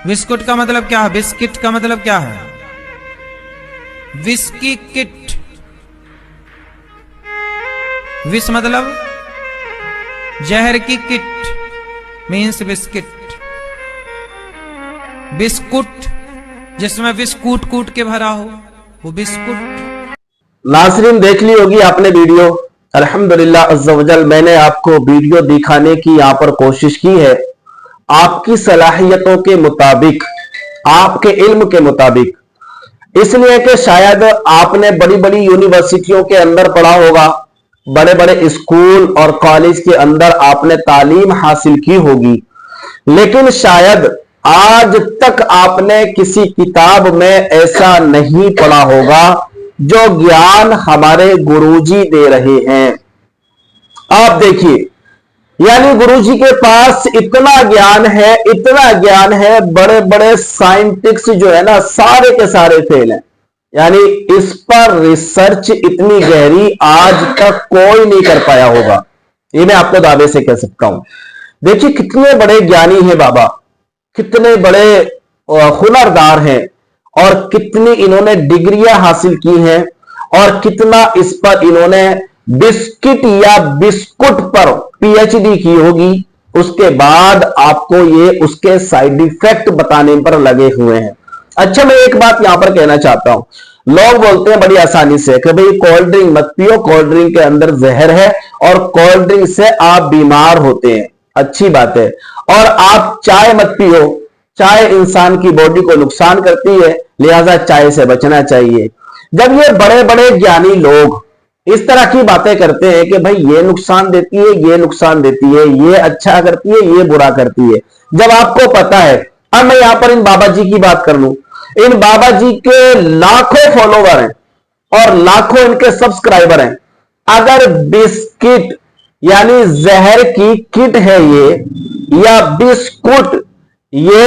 Biscuit का मतलब क्या है? बिस्किट का मतलब क्या है? Whisky kit. विस मतलब जहर की किट मीन्स बिस्किट। बिस्कुट जिसमें विष कूट कूट के भरा हो वो बिस्कुट। नाज़रीन, देख ली होगी आपने वीडियो। अल्हम्दुलिल्लाह अज़्ज़ा वजल मैंने आपको वीडियो दिखाने की यहां पर कोशिश की है आपकी सलाहियतों के मुताबिक, आपके इल्म के मुताबिक, इसलिए कि शायद आपने बड़ी बड़ी यूनिवर्सिटियों के अंदर पढ़ा होगा, बड़े बड़े स्कूल और कॉलेज के अंदर आपने तालीम हासिल की होगी, लेकिन शायद आज तक आपने किसी किताब में ऐसा नहीं पढ़ा होगा जो ज्ञान हमारे गुरुजी दे रहे हैं। आप देखिए, यानी गुरुजी के पास इतना ज्ञान है, इतना ज्ञान है, बड़े बड़े साइंटिस्ट जो है ना सारे के सारे फेल हैं। यानी इस पर रिसर्च इतनी गहरी आज तक कोई नहीं कर पाया होगा, ये मैं आपको दावे से कह सकता हूं। देखिए कितने बड़े ज्ञानी हैं बाबा, कितने बड़े हुनरदार हैं और कितनी इन्होंने डिग्रियां हासिल की हैं और कितना इस पर इन्होंने बिस्किट या बिस्कुट पर पीएचडी की होगी, उसके बाद आपको ये उसके साइड इफेक्ट बताने पर लगे हुए हैं। अच्छा, मैं एक बात यहां पर कहना चाहता हूं। लोग बोलते हैं बड़ी आसानी से कि भाई कोल्ड ड्रिंक मत पियो, कोल्ड ड्रिंक के अंदर जहर है और कोल्ड ड्रिंक से आप बीमार होते हैं। अच्छी बात है। और आप चाय मत पियो, चाय इंसान की बॉडी को नुकसान करती है, लिहाजा चाय से बचना चाहिए। जब ये बड़े बड़े ज्ञानी लोग इस तरह की बातें करते हैं कि भाई ये नुकसान देती है, ये नुकसान देती है, ये अच्छा करती है, ये बुरा करती है, जब आपको पता है। अब मैं यहां पर इन बाबा जी की बात कर लूं, इन बाबा जी के लाखों फॉलोवर हैं और लाखों इनके सब्सक्राइबर हैं। अगर बिस्किट यानी जहर की किट है ये, या बिस्कुट ये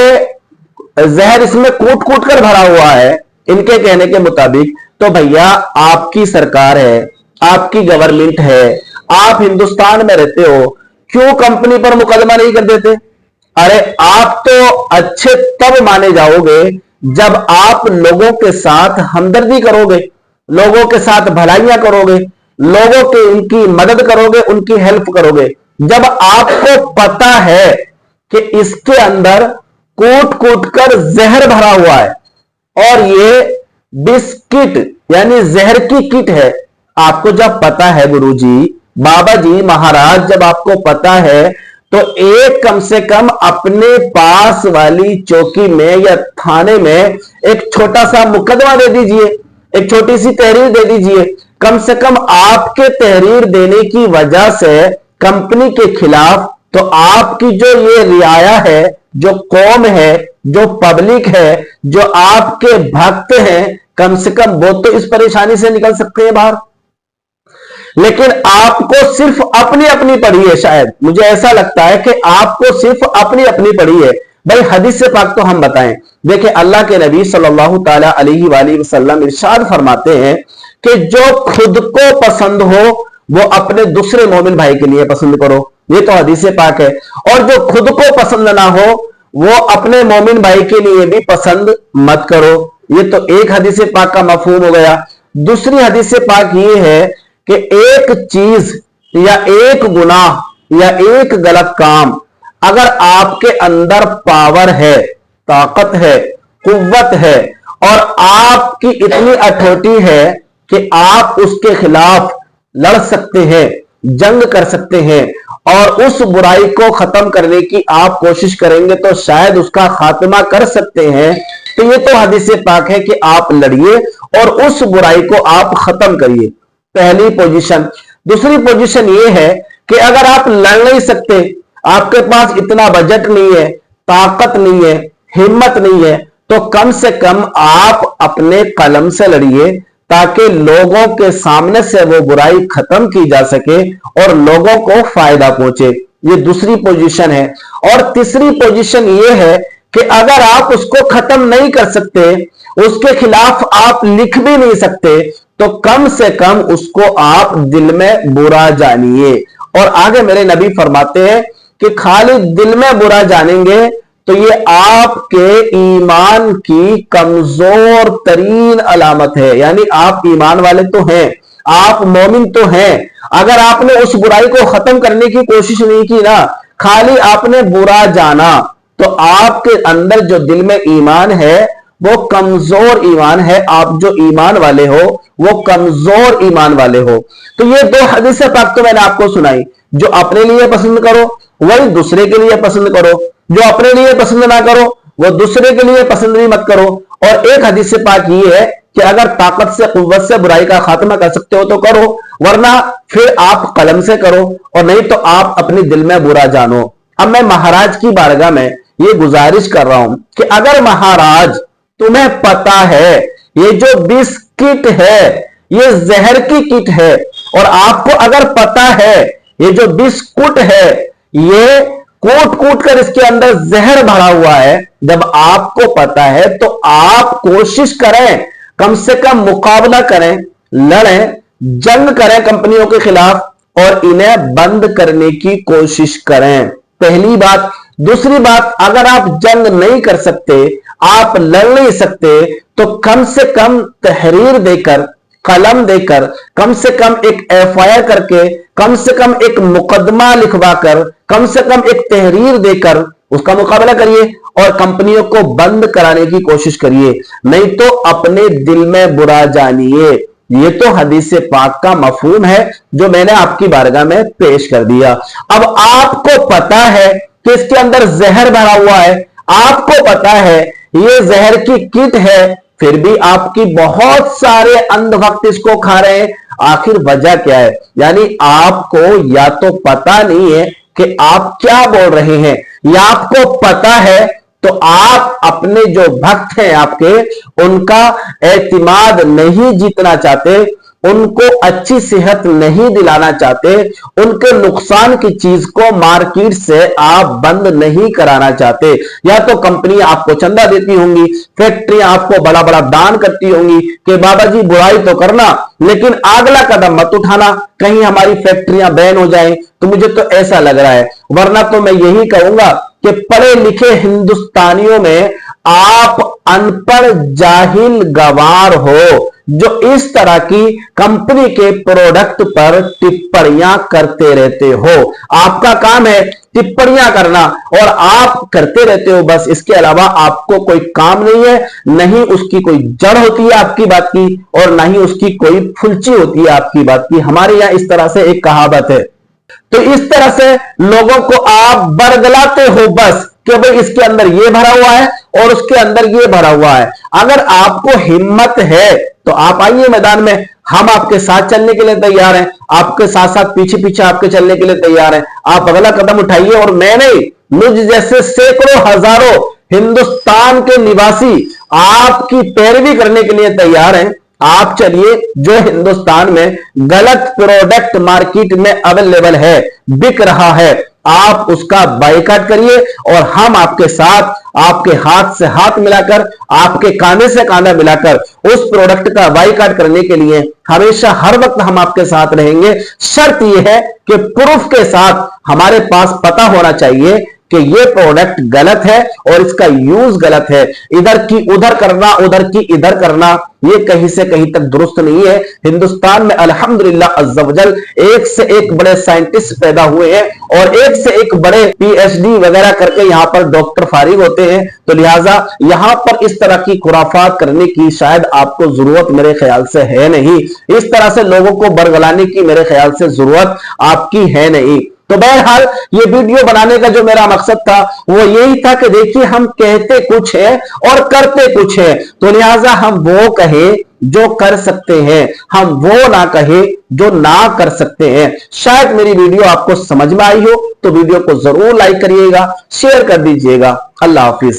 जहर इसमें कूट कूट कर भरा हुआ है इनके कहने के मुताबिक, तो भैया आपकी सरकार है, आपकी गवर्नमेंट है, आप हिंदुस्तान में रहते हो, क्यों कंपनी पर मुकदमा नहीं कर देते? अरे आप तो अच्छे तब माने जाओगे जब आप लोगों के साथ हमदर्दी करोगे, लोगों के साथ भलाइयां करोगे, लोगों के उनकी मदद करोगे, उनकी हेल्प करोगे। जब आपको पता है कि इसके अंदर कूट कूट कर जहर भरा हुआ है और ये बिस्किट यानी जहर की किट है, आपको जब पता है गुरुजी, बाबा जी, महाराज, जब आपको पता है तो एक कम से कम अपने पास वाली चौकी में या थाने में एक छोटा सा मुकदमा दे दीजिए, एक छोटी सी तहरीर दे दीजिए। कम से कम आपके तहरीर देने की वजह से कंपनी के खिलाफ तो आपकी जो ये रियाया है, जो कौम है, जो पब्लिक है, जो आपके भक्त हैं, कम से कम वो तो इस परेशानी से निकल सकते हैं बाहर। लेकिन आपको सिर्फ अपनी अपनी पड़ी है, शायद मुझे ऐसा लगता है कि आपको सिर्फ अपनी अपनी पड़ी है। भाई हदीस से पाक तो हम बताएं। देखिए अल्लाह के नबी सल्लल्लाहु ताला अलैहि वसल्लम इरशाद फरमाते हैं कि जो खुद को पसंद हो वो अपने दूसरे मोमिन भाई के लिए पसंद करो, ये तो हदीस से पाक है। और जो खुद को पसंद ना हो वो अपने मोमिन भाई के लिए भी पसंद मत करो, ये तो एक हदीस पाक का मफहूम हो गया। दूसरी हदीस पाक ये है कि एक चीज या एक गुनाह या एक गलत काम अगर आपके अंदर पावर है, ताकत है, कुव्वत है और आपकी इतनी अथॉरिटी है कि आप उसके खिलाफ लड़ सकते हैं, जंग कर सकते हैं और उस बुराई को खत्म करने की आप कोशिश करेंगे तो शायद उसका खात्मा कर सकते हैं, तो ये तो हदीस पाक है कि आप लड़िए और उस बुराई को आप खत्म करिए। पहली पोजीशन। दूसरी पोजीशन ये है कि अगर आप लड़ नहीं सकते, आपके पास इतना बजट नहीं है, ताकत नहीं है, हिम्मत नहीं है, तो कम से कम आप अपने कलम से लड़िए ताकि लोगों के सामने से वो बुराई खत्म की जा सके और लोगों को फायदा पहुंचे। ये दूसरी पोजीशन है। और तीसरी पोजीशन ये है कि अगर आप उसको खत्म नहीं कर सकते, उसके खिलाफ आप लिख भी नहीं सकते, तो कम से कम उसको आप दिल में बुरा जानिए। और आगे मेरे नबी फरमाते हैं कि खाली दिल में बुरा जानेंगे तो ये आपके ईमान की कमजोर तरीन अलामत है। यानी आप ईमान वाले तो हैं, आप मोमिन तो हैं, अगर आपने उस बुराई को खत्म करने की कोशिश नहीं की ना, खाली आपने बुरा जाना, तो आपके अंदर जो दिल में ईमान है वो कमजोर ईमान है। आप जो ईमान वाले हो वो कमजोर ईमान वाले हो। तो ये दो हदीस पाक तो मैंने आपको सुनाई, जो अपने लिए पसंद करो वही दूसरे के लिए पसंद करो, जो अपने लिए पसंद ना करो वो दूसरे के लिए पसंद भी मत करो। और एक हदीस पाक ये है कि अगर ताकत से कुव्वत से बुराई का खात्मा कर सकते हो तो करो, वरना फिर आप कलम से करो, और नहीं तो आप अपने दिल में बुरा जानो। अब मैं महाराज की बारगाह में ये गुजारिश कर रहा हूं कि अगर महाराज तुम्हें पता है ये जो बिस्किट है ये जहर की किट है, और आपको अगर पता है ये जो बिस्कुट है ये कूट कूट कर इसके अंदर जहर भरा हुआ है, जब आपको पता है तो आप कोशिश करें, कम से कम मुकाबला करें, लड़ें, जंग करें कंपनियों के खिलाफ और इन्हें बंद करने की कोशिश करें। पहली बात। दूसरी बात, अगर आप जंग नहीं कर सकते, आप लड़ नहीं सकते, तो कम से कम तहरीर देकर, कलम देकर, कम से कम एक एफआईआर करके, कम से कम एक मुकदमा लिखवाकर, कम से कम एक तहरीर देकर उसका मुकाबला करिए और कंपनियों को बंद कराने की कोशिश करिए, नहीं तो अपने दिल में बुरा जानिए। ये तो हदीस पाक का मफहूम है जो मैंने आपकी बारगाह में पेश कर दिया। अब आपको पता है कि इसके अंदर जहर भरा हुआ है, आपको पता है ये जहर की किट है, फिर भी आपकी बहुत सारे अंधभक्त इसको खा रहे हैं। आखिर वजह क्या है? यानी आपको या तो पता नहीं है कि आप क्या बोल रहे हैं, या आपको पता है तो आप अपने जो भक्त हैं आपके, उनका एतिमाद नहीं जीतना चाहते, उनको अच्छी सेहत नहीं दिलाना चाहते, उनके नुकसान की चीज को मार्केट से आप बंद नहीं कराना चाहते। या तो कंपनी आपको चंदा देती होंगी, फैक्ट्रियां आपको बड़ा बड़ा दान करती होंगी कि बाबा जी बुराई तो करना लेकिन अगला कदम मत उठाना, कहीं हमारी फैक्ट्रियां बैन हो जाएं। तो मुझे तो ऐसा लग रहा है, वरना तो मैं यही कहूंगा कि पढ़े लिखे हिंदुस्तानियों में आप अनपढ़ जाहिल गवार हो जो इस तरह की कंपनी के प्रोडक्ट पर टिप्पणियां करते रहते हो। आपका काम है टिप्पणियां करना और आप करते रहते हो बस, इसके अलावा आपको कोई काम नहीं है, नहीं उसकी कोई जड़ होती है आपकी बात की और ना ही उसकी कोई फुलची होती है आपकी बात की। हमारे यहां इस तरह से एक कहावत है, तो इस तरह से लोगों को आप बरगलाते हो बस कि भाई इसके अंदर ये भरा हुआ है और उसके अंदर ये भरा हुआ है। अगर आपको हिम्मत है तो आप आइए मैदान में, हम आपके साथ चलने के लिए तैयार हैं, आपके साथ साथ पीछे पीछे आपके चलने के लिए तैयार हैं। आप अगला कदम उठाइए और मैं नहीं, मुझ जैसे सैकड़ों हजारों हिंदुस्तान के निवासी आपकी पैरवी करने के लिए तैयार हैं। आप चलिए, जो हिंदुस्तान में गलत प्रोडक्ट मार्केट में अवेलेबल है, बिक रहा है, आप उसका बाइकाट करिए और हम आपके साथ, आपके हाथ से हाथ मिलाकर, आपके कांधे से कांधा मिलाकर उस प्रोडक्ट का बाइकाट करने के लिए हमेशा हर वक्त हम आपके साथ रहेंगे। शर्त यह है कि प्रूफ के साथ हमारे पास पता होना चाहिए कि ये प्रोडक्ट गलत है और इसका यूज गलत है। इधर की उधर करना, उधर की इधर करना, ये कहीं से कहीं तक दुरुस्त नहीं है। हिंदुस्तान में अल्हम्दुलिल्लाह अज़्ज़ वजल एक से एक बड़े साइंटिस्ट पैदा हुए हैं और एक से एक बड़े पीएचडी वगैरह करके यहां पर डॉक्टर फारिग होते हैं। तो लिहाजा यहां पर इस तरह की खुराफात करने की शायद आपको जरूरत मेरे ख्याल से है नहीं, इस तरह से लोगों को बरगलाने की मेरे ख्याल से जरूरत आपकी है नहीं। तो बहरहाल ये वीडियो बनाने का जो मेरा मकसद था वो यही था कि देखिए हम कहते कुछ है और करते कुछ है, तो लिहाजा हम वो कहे जो कर सकते हैं, हम वो ना कहे जो ना कर सकते हैं। शायद मेरी वीडियो आपको समझ में आई हो तो वीडियो को जरूर लाइक करिएगा, शेयर कर दीजिएगा। अल्लाह हाफिज।